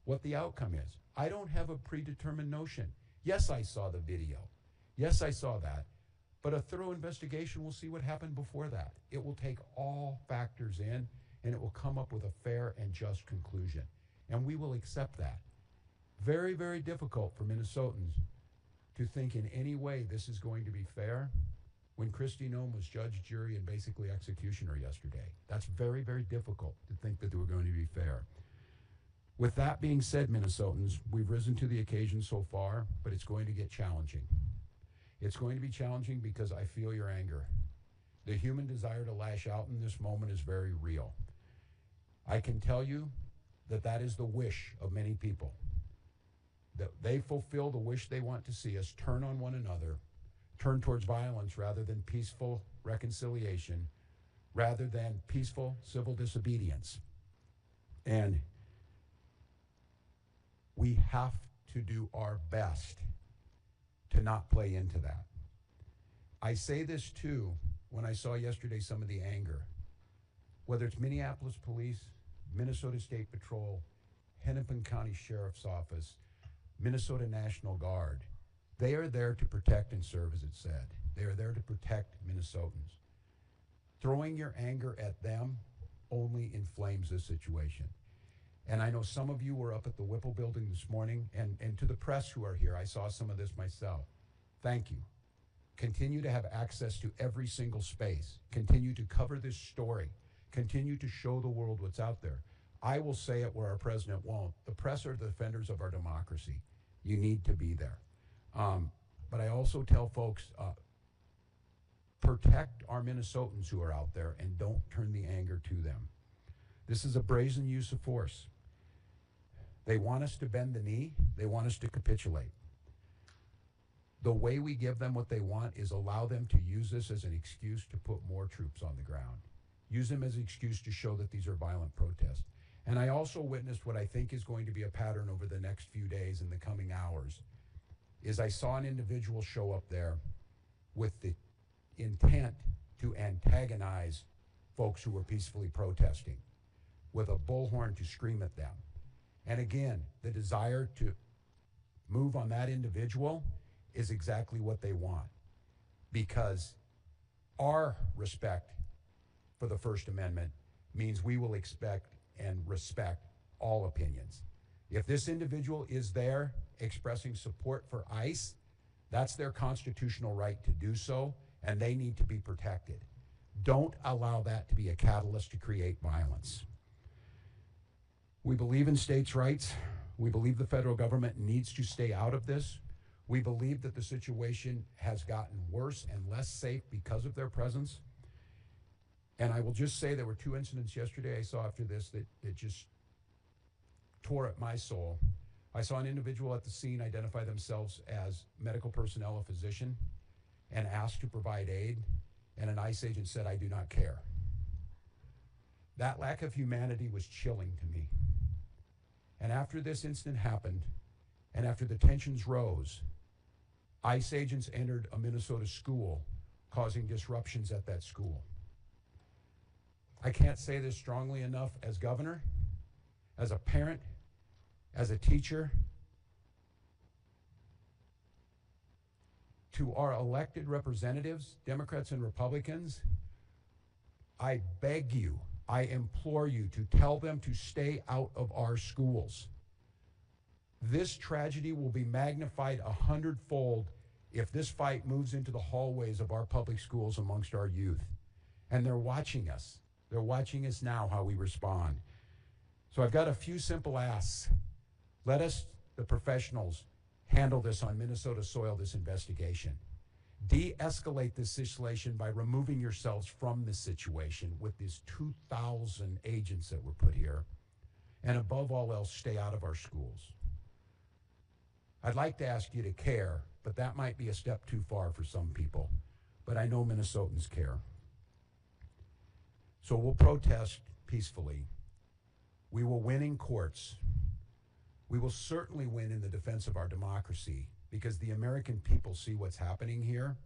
what the outcome is. I don't have a predetermined notion. Yes, I saw the video. Yes, I saw that. But a thorough investigation will see what happened before that. It will take all factors in, and it will come up with a fair and just conclusion. And we will accept that. Very, very difficult for Minnesotans to think in any way this is going to be fair when Kristi Noem was judge, jury, and basically executioner yesterday. That's very, very difficult to think that they were going to be fair. With that being said, Minnesotans, we've risen to the occasion so far, but it's going to get challenging. It's going to be challenging because I feel your anger. The human desire to lash out in this moment is very real. I can tell you that that is the wish of many people, that they fulfill the wish they want to see us turn on one another, turn towards violence rather than peaceful reconciliation, rather than peaceful civil disobedience. And we have to do our best to not play into that. I say this too when I saw yesterday some of the anger, whether it's Minneapolis Police, Minnesota State Patrol, Hennepin County Sheriff's Office, Minnesota National Guard. They are there to protect and serve, as it said. They are there to protect Minnesotans. Throwing your anger at them only inflames this situation. And I know some of you were up at the Whipple building this morning, and to the press who are here, I saw some of this myself. Thank you. Continue to have access to every single space. Continue to cover this story. Continue to show the world what's out there. I will say it where our president won't. The press are the defenders of our democracy. You need to be there. But I also tell folks, protect our Minnesotans who are out there and don't turn the anger to them. This is a brazen use of force. They want us to bend the knee. They want us to capitulate. The way we give them what they want is allow them to use this as an excuse to put more troops on the ground. Use them as an excuse to show that these are violent protests. And I also witnessed what I think is going to be a pattern over the next few days and the coming hours, is I saw an individual show up there with the intent to antagonize folks who were peacefully protesting, with a bullhorn to scream at them. And again, the desire to move on that individual is exactly what they want, because our respect for the First Amendment means we will expect and respect all opinions. If this individual is there expressing support for ICE, that's their constitutional right to do so, and they need to be protected. Don't allow that to be a catalyst to create violence. We believe in states' rights. We believe the federal government needs to stay out of this. We believe that the situation has gotten worse and less safe because of their presence. And I will just say there were two incidents yesterday I saw after this that just tore at my soul. I saw an individual at the scene identify themselves as medical personnel, a physician, and asked to provide aid, and an ICE agent said, "I do not care." That lack of humanity was chilling to me. And after this incident happened, and after the tensions rose, ICE agents entered a Minnesota school, causing disruptions at that school. I can't say this strongly enough as governor, as a parent, as a teacher. To our elected representatives, Democrats and Republicans, I beg you, I implore you to tell them to stay out of our schools. This tragedy will be magnified 100-fold if this fight moves into the hallways of our public schools amongst our youth. And they're watching us. They're watching us now, how we respond. So I've got a few simple asks. Let us, the professionals, handle this on Minnesota soil, this investigation. De-escalate this situation by removing yourselves from this situation with these 2,000 agents that were put here. And above all else, stay out of our schools. I'd like to ask you to care, but that might be a step too far for some people. But I know Minnesotans care. So we'll protest peacefully. We will win in courts. We will certainly win in the defense of our democracy, because the American people see what's happening here.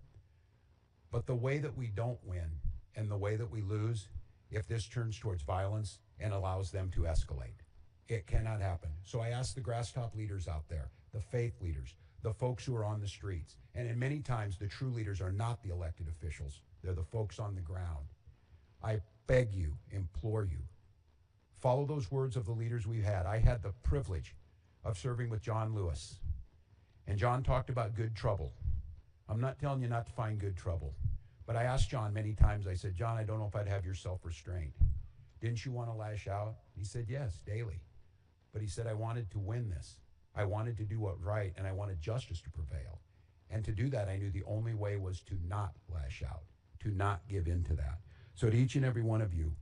But the way that we don't win and the way that we lose, if this turns towards violence and allows them to escalate. It cannot happen. So I ask the grass top leaders out there, the faith leaders, the folks who are on the streets, and in many times the true leaders are not the elected officials. They're the folks on the ground. I beg you, implore you, follow those words of the leaders we've had. I had the privilege of serving with John Lewis, and John talked about good trouble. I'm not telling you not to find good trouble, but I asked John many times, I said, John, I don't know if I'd have your self-restraint. Didn't you want to lash out? He said, yes, daily. But he said, I wanted to win this. I wanted to do what right, and I wanted justice to prevail. And to do that, I knew the only way was to not lash out, to not give in to that. So to each and every one of you,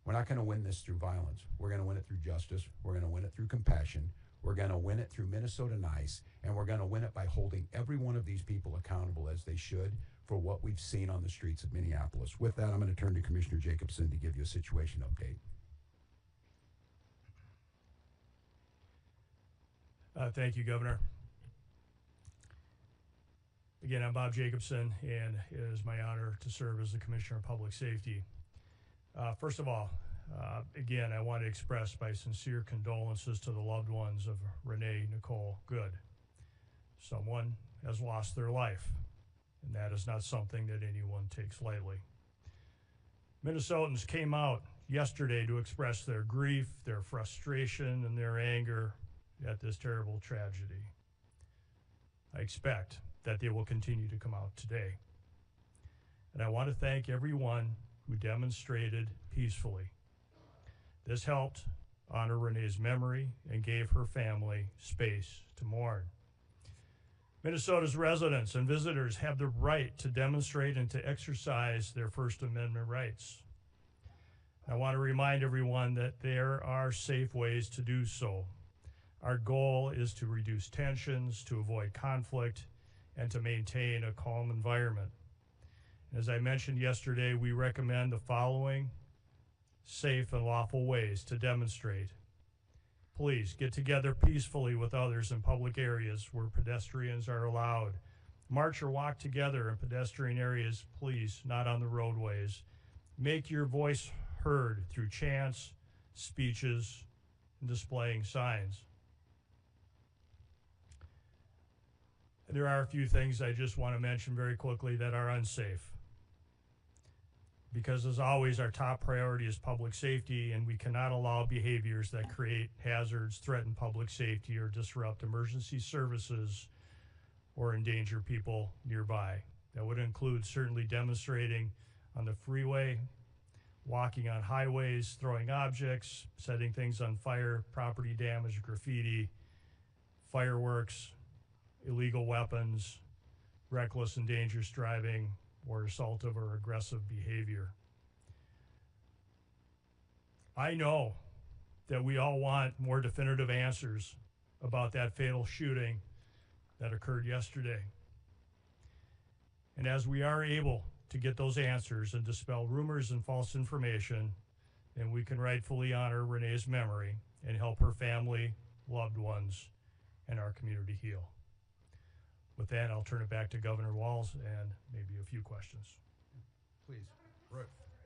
we're not going to win this through violence. We're going to win it through justice. We're going to win it through compassion. We're going to win it through Minnesota Nice, and we're going to win it by holding every one of these people accountable as they should for what we've seen on the streets of Minneapolis. With that, I'm going to turn to Commissioner Jacobson to give you a situation update. Thank you, Governor. Again, I'm Bob Jacobson, and it is my honor to serve as the Commissioner of Public Safety. First of all, again, I want to express my sincere condolences to the loved ones of Renee Nicole Good. Someone has lost their life, and that is not something that anyone takes lightly. Minnesotans came out yesterday to express their grief, their frustration, and their anger at this terrible tragedy. I expect that they will continue to come out today. And I want to thank everyone who demonstrated peacefully. This helped honor Renee's memory and gave her family space to mourn. Minnesota's residents and visitors have the right to demonstrate and to exercise their First Amendment rights. I want to remind everyone that there are safe ways to do so. Our goal is to reduce tensions, to avoid conflict, and to maintain a calm environment. As I mentioned yesterday, we recommend the following safe and lawful ways to demonstrate. Please get together peacefully with others in public areas where pedestrians are allowed. March or walk together in pedestrian areas, please, not on the roadways. Make your voice heard through chants, speeches, and displaying signs. There are a few things I just want to mention very quickly that are unsafe. Because as always, our top priority is public safety, and we cannot allow behaviors that create hazards, threaten public safety, or disrupt emergency services or endanger people nearby. That would include certainly demonstrating on the freeway, walking on highways, throwing objects, setting things on fire, property damage, graffiti, fireworks, illegal weapons, reckless and dangerous driving, or assaultive or aggressive behavior. I know that we all want more definitive answers about that fatal shooting that occurred yesterday. And as we are able to get those answers and dispel rumors and false information, then we can rightfully honor Renee's memory and help her family, loved ones, and our community heal. With that, I'll turn it back to Governor Walz and maybe a few questions. Please.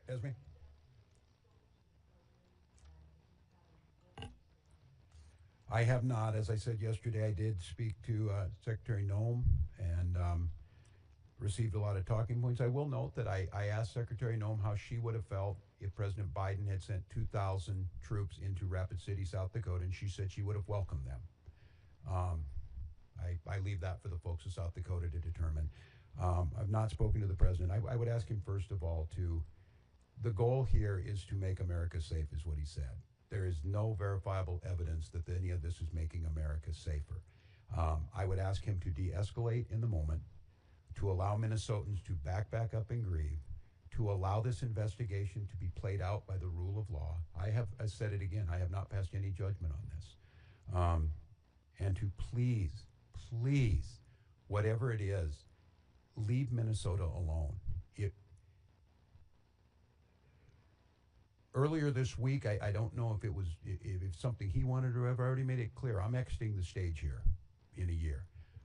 Esme? I have not. As I said yesterday, I did speak to Secretary Noem and received a lot of talking points. I will note that I asked Secretary Noem how she would have felt if President Biden had sent 2,000 troops into Rapid City, South Dakota, and she said she would have welcomed them. I leave that for the folks of South Dakota to determine. I've not spoken to the president. I would ask him, first of all, the goal here is to make America safe, is what he said. There is no verifiable evidence that any of this is making America safer. I would ask him to de-escalate in the moment, to allow Minnesotans to back up and grieve, to allow this investigation to be played out by the rule of law. I said it again, I have not passed any judgment on this. And to please, whatever it is, leave Minnesota alone. Earlier this week, I don't know if it was if something he wanted or I've already made it clear. I'm exiting the stage here in a year.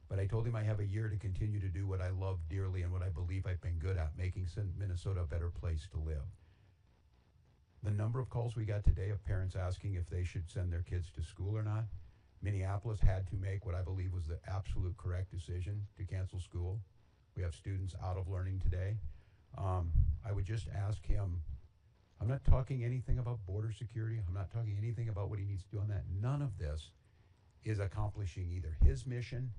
But I told him I have a year to continue to do what I love dearly and what I believe I've been good at, making Minnesota a better place to live. The number of calls we got today of parents asking if they should send their kids to school or not. Minneapolis had to make what I believe was the absolute correct decision to cancel school. We have students out of learning today. I would just ask him, I'm not talking anything about border security. I'm not talking anything about what he needs to do on that. None of this is accomplishing either his mission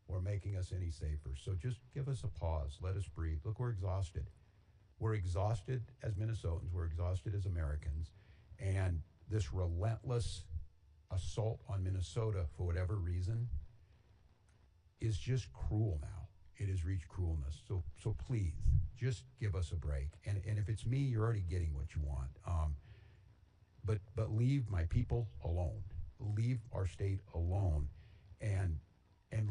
or making us any safer. So just give us a pause. Let us breathe. Look, we're exhausted. We're exhausted as Minnesotans. We're exhausted as Americans. And this relentless assault on Minnesota, for whatever reason, is just cruel now. It has reached cruelness. So please, just give us a break. And if it's me, you're already getting what you want. But leave my people alone. Leave our state alone. And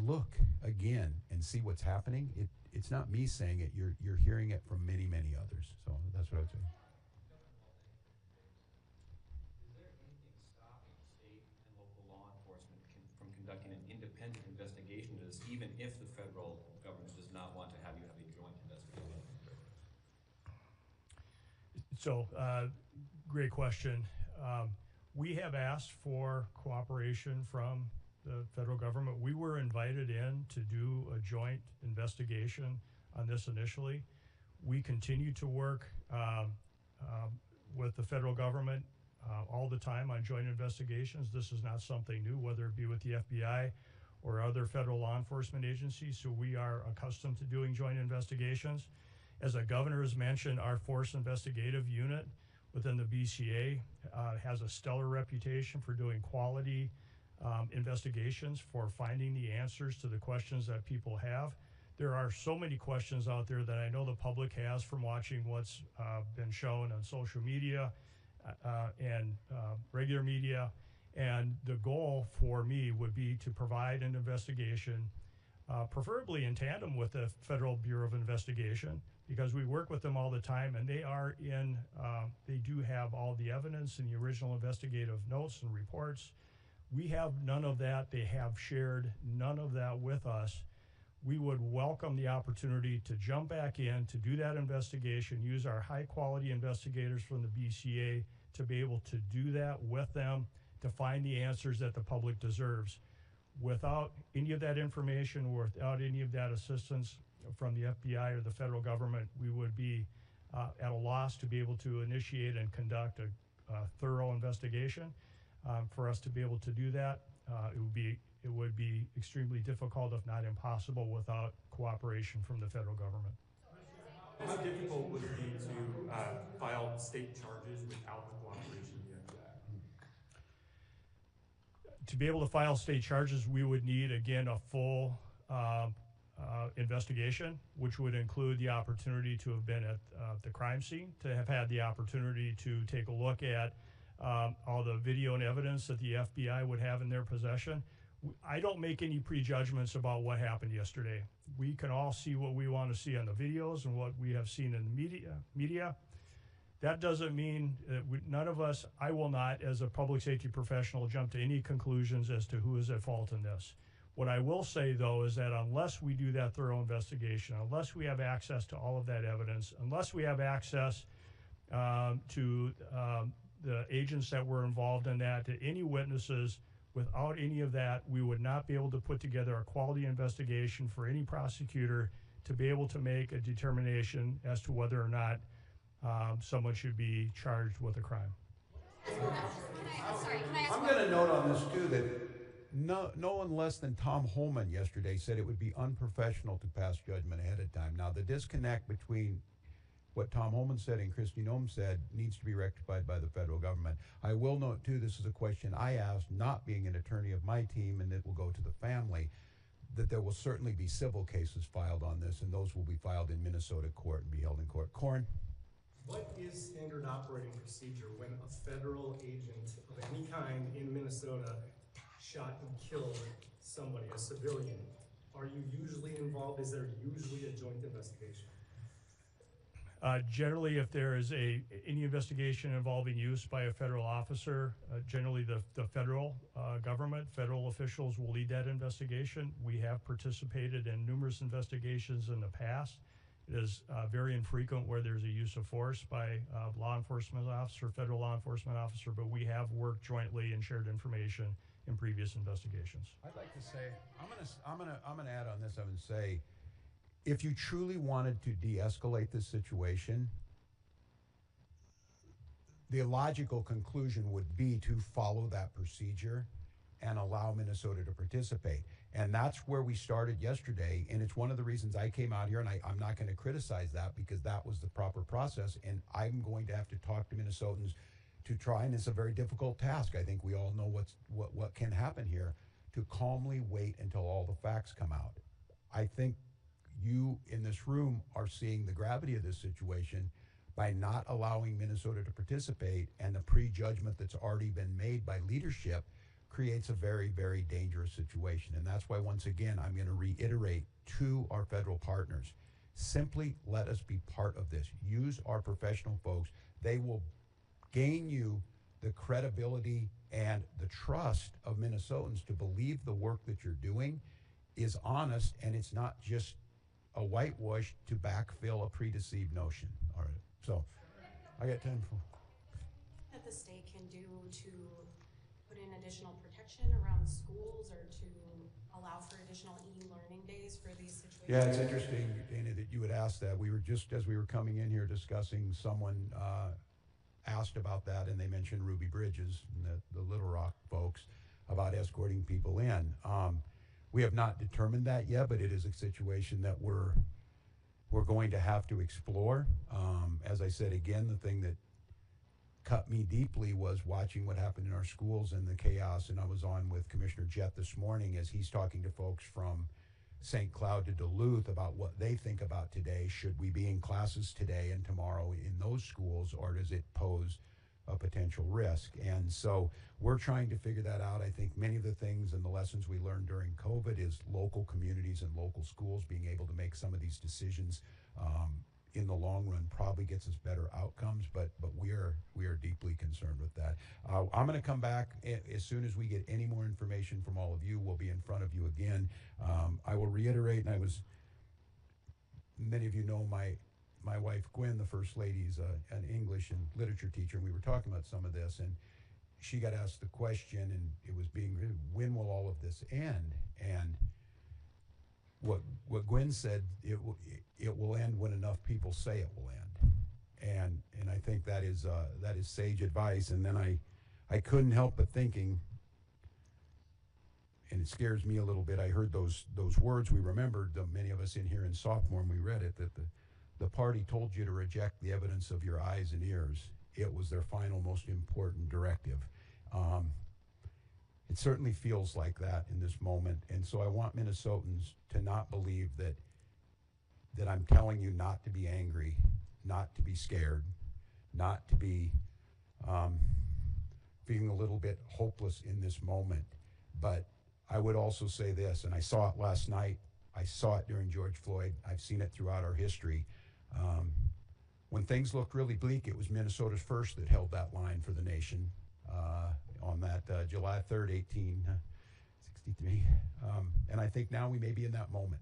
look again and see what's happening. It's not me saying it. You're hearing it from many, many others. So that's what I would say. Is there anything stopping state and local law enforcement from conducting an independent investigation into this, even if the federal government does not want to have you have a joint investigation? So, great question. We have asked for cooperation from the federal government. We were invited in to do a joint investigation on this initially. We continue to work with the federal government all the time on joint investigations. This is not something new, whether it be with the FBI or other federal law enforcement agencies. So we are accustomed to doing joint investigations. As the governor has mentioned, our Force Investigative Unit within the BCA has a stellar reputation for doing quality investigations, for finding the answers to the questions that people have. There are so many questions out there that I know the public has from watching what's been shown on social media and regular media. And the goal for me would be to provide an investigation, preferably in tandem with the Federal Bureau of Investigation, because we work with them all the time, and they do have all the evidence in the original investigative notes and reports. We have none of that. They have shared none of that with us. We would welcome the opportunity to jump back in, to do that investigation, use our high-quality investigators from the BCA to be able to do that with them, to find the answers that the public deserves. Without any of that information or without any of that assistance from the FBI or the federal government, we would be at a loss to be able to initiate and conduct a thorough investigation. For us to be able to do that, it would be extremely difficult, if not impossible, without cooperation from the federal government. How difficult would it be to file state charges without the cooperation of the FBI? To be able to file state charges, we would need, again, a full investigation, which would include the opportunity to have been at the crime scene, to have had the opportunity to take a look at all the video and evidence that the FBI would have in their possession. I don't make any prejudgments about what happened yesterday. We can all see what we want to see on the videos and what we have seen in the media. That doesn't mean that none of us, I will not, as a public safety professional, jump to any conclusions as to who is at fault in this. What I will say, though, is that unless we do that thorough investigation, unless we have access to all of that evidence, unless we have access to the agents that were involved in that, to any witnesses, without any of that, we would not be able to put together a quality investigation for any prosecutor to be able to make a determination as to whether or not someone should be charged with a crime. I'm going to note on this, too, that no one less than Tom Holman yesterday said it would be unprofessional to pass judgment ahead of time. Now, the disconnect between what Tom Holman said and Kristi Noem said needs to be rectified by the federal government. I will note, too, this is a question I asked, not being an attorney of my team, and it will go to the family, that there will certainly be civil cases filed on this, and those will be filed in Minnesota court and be held in court. Corn? What is standard operating procedure when a federal agent of any kind in Minnesota shot and killed somebody, a civilian? Are you usually involved? Is there usually a joint investigation? Generally, if there is any investigation involving use by a federal officer, generally the federal government, federal officials will lead that investigation. We have participated in numerous investigations in the past It is very infrequent where there's a use of force by law enforcement officer, federal law enforcement officer, but we have worked jointly and shared information in previous investigations. I'd like to say, I'm gonna add on this. I'm gonna say, if you truly wanted to de-escalate this situation, the logical conclusion would be to follow that procedure and allow Minnesota to participate. And that's where we started yesterday. And it's one of the reasons I came out here, and I'm not going to criticize that because that was the proper process. And I'm going to have to talk to Minnesotans to try, and it's a very difficult task. I think we all know what can happen here, to calmly wait until all the facts come out. I think you in this room are seeing the gravity of this situation by not allowing Minnesota to participate, and the prejudgment that's already been made by leadership creates a very, very dangerous situation. And that's why, once again, I'm going to reiterate to our federal partners, simply let us be part of this. Use our professional folks. They will gain you the credibility and the trust of Minnesotans to believe the work that you're doing is honest, and it's not just a whitewash to backfill a predeceived notion. All right. So I got time for that the state can do to put in additional protection around schools or to allow for additional e-learning days for these situations? Yeah, it's interesting, Dana, that you would ask that. We were just, as we were coming in here discussing, someone asked about that, and they mentioned Ruby Bridges, and the Little Rock folks, about escorting people in. We have not determined that yet, but it is a situation that we're going to have to explore. As I said, again, the thing that cut me deeply was watching what happened in our schools and the chaos. And I was on with Commissioner Jett this morning as he's talking to folks from St. Cloud to Duluth about what they think about today. Should we be in classes today and tomorrow in those schools, or does it pose a potential risk? And so we're trying to figure that out. I think many of the things and the lessons we learned during COVID is local communities and local schools being able to make some of these decisions in the long run probably gets us better outcomes, but we are deeply concerned with that. I'm going to come back as soon as we get any more information from all of you. We'll be in front of you again. I will reiterate, and many of you know my wife Gwen, the First Lady, is an English and literature teacher, and we were talking about some of this, and she got asked the question, and it was being written, when will all of this end? And what Gwen said, it will end when enough people say it will end, and I think that is sage advice. And then I couldn't help but thinking, and it scares me a little bit. I heard those words. We remembered, many of us in here in sophomore, and we read it, that the party told you to reject the evidence of your eyes and ears. It was their final, most important directive. It certainly feels like that in this moment. And so I want Minnesotans to not believe that I'm telling you not to be angry, not to be scared, not to be feeling a little bit hopeless in this moment. But I would also say this, and I saw it last night, I saw it during George Floyd, I've seen it throughout our history. When things looked really bleak, it was Minnesota's first that held that line for the nation on that July 3rd, 1863. And I think now we may be in that moment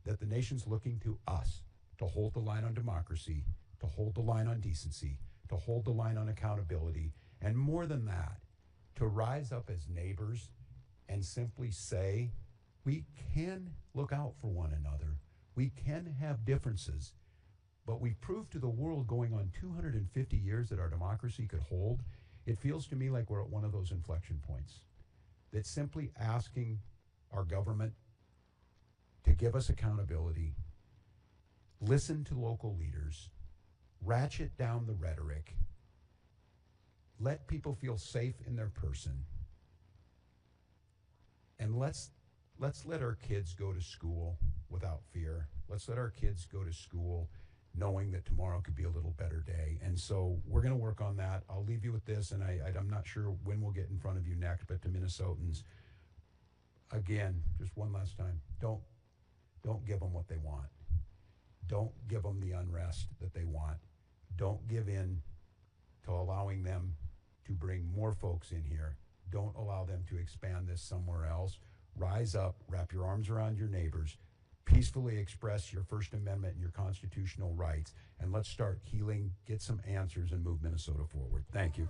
that the nation's looking to us to hold the line on democracy, to hold the line on decency, to hold the line on accountability, and more than that, to rise up as neighbors and simply say, we can look out for one another. We can have differences, but we've proved to the world going on 250 years that our democracy could hold. It feels to me like we're at one of those inflection points, that simply asking our government to give us accountability, listen to local leaders, ratchet down the rhetoric, let people feel safe in their person, and let's let our kids go to school without fear. Let's let our kids go to school knowing that tomorrow could be a little better day. And so we're going to work on that. I'll leave you with this, and I'm not sure when we'll get in front of you next, but to Minnesotans, again, just one last time, don't give them what they want. Don't give them the unrest that they want. Don't give in to allowing them to bring more folks in here. Don't allow them to expand this somewhere else. Rise up, wrap your arms around your neighbors, peacefully express your First Amendment and your constitutional rights, and let's start healing, get some answers, and move Minnesota forward. Thank you.